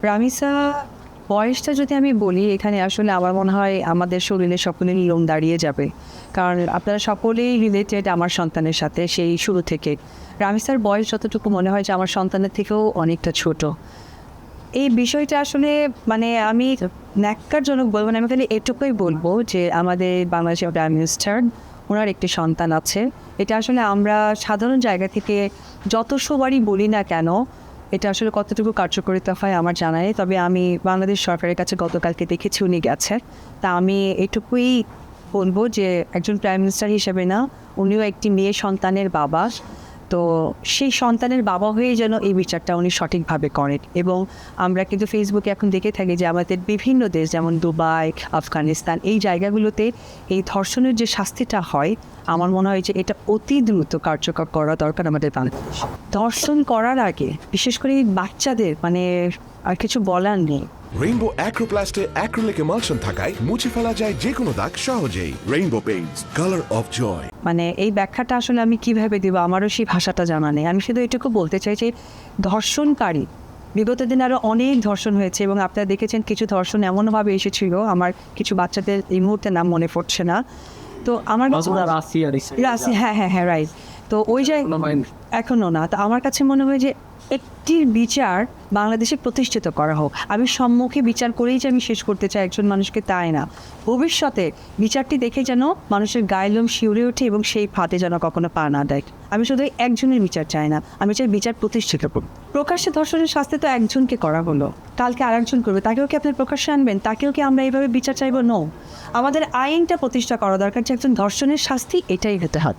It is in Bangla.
রামিসা বয়সটা যদি আমি বলি, এখানে আসলে আমার মনে হয় আমাদের শরীরে সকলেরই লোম দাঁড়িয়ে যাবে, কারণ আপনারা সকলেই রিলেটেড আমার সন্তানের সাথে সেই শুরু থেকে। রামিসার বয়স যতটুকু মনে হয় যে আমার সন্তানের থেকেও অনেকটা ছোট। এই বিষয়টা আসলে মানে আমি ন্যাক্কারজনক বলবো না, আমি খালি এটুকুই বলবো যে আমাদের বাংলাদেশের প্রাইম মিনিস্টার, ওনার একটি সন্তান আছে। এটা আসলে আমরা সাধারণ জায়গা থেকে যত সবারই বলি না কেন, এটা আসলে কতটুকু কার্যকারিতা হয় আমার জানা নেই। তবে আমি বাংলাদেশ সরকারের কাছে গতকালকে দেখেছি উনি গেছে। তা আমি এটুকুই বলবো যে একজন প্রাইম মিনিস্টার হিসেবে না, উনিও একটি মেয়ে সন্তানের বাবা। তো সেই সন্তানের বাবা হয়ে যেন এই বিচারটা উনি সঠিকভাবে করেন। এবং আমরা কিন্তু ফেসবুকে এখন দেখে থাকি যে আমাদের বিভিন্ন দেশ যেমন দুবাই, আফগানিস্তান, এই জায়গাগুলোতে এই ধর্ষণের যে শাস্তিটা হয়, আমার মনে হয় যে এটা অতি দ্রুত কার্যকর করা দরকার আমাদের বাংলাদেশ। ধর্ষণ করার আগে বিশেষ করে এই বাচ্চাদের মানে আর কিছু বলার নেই। রেইনবো অ্যাক্রোপ্লাস্টে অ্যাক্রিলিক এমালশন থাকায় মুছে ফেলা যায় যে কোনো দাগ সহজেই। Rainbow Paints, colour of joy. মানে এই ব্যাখ্যাটা আসলে আমি কিভাবে দিব, আমারও সেই ভাষাটা জানা নেই। আমি শুধু এটুকু বলতে চাই যে ধর্ষণকারী, বিগত দিনে আরও অনেক ধর্ষণ হয়েছে এবং আপনারা দেখেছেন কিছু ধর্ষণ এমনভাবে এসেছিল, আমার কিছু বাচ্চাদের এই মুহূর্তে নাম মনে পড়ছে না। তো আমার রাশি, হ্যাঁ হ্যাঁ হ্যাঁ, রাইট। তো ওই এখনও না। তো আমার কাছে মনে হয় যে একটির বিচার বাংলাদেশে প্রতিষ্ঠিত করা হোক। আমি সম্মুখে বিচার করেই যে আমি শেষ করতে চাই একজন মানুষকে, তাই না। ভবিষ্যতে বিচারটি দেখে যেন মানুষের গায়ে লোম শিউরে ওঠে এবং সেই ফাঁদে যেন কখনো পা না দেয়। আমি শুধু একজনের বিচার চাই না, আমি চাই বিচার প্রতিষ্ঠিত করব। প্রকাশ্যে ধর্ষণের শাস্তি তো একজনকে করা হলো, কালকে আরেকজন করবে, তাকেও কি আপনার প্রকাশ্যে আনবেন? তাকেও কি আমরা এইভাবে বিচার চাইবো? নো, আমাদের আইনটা প্রতিষ্ঠা করা দরকার যে একজন ধর্ষণের শাস্তি এটাই হতে হয়।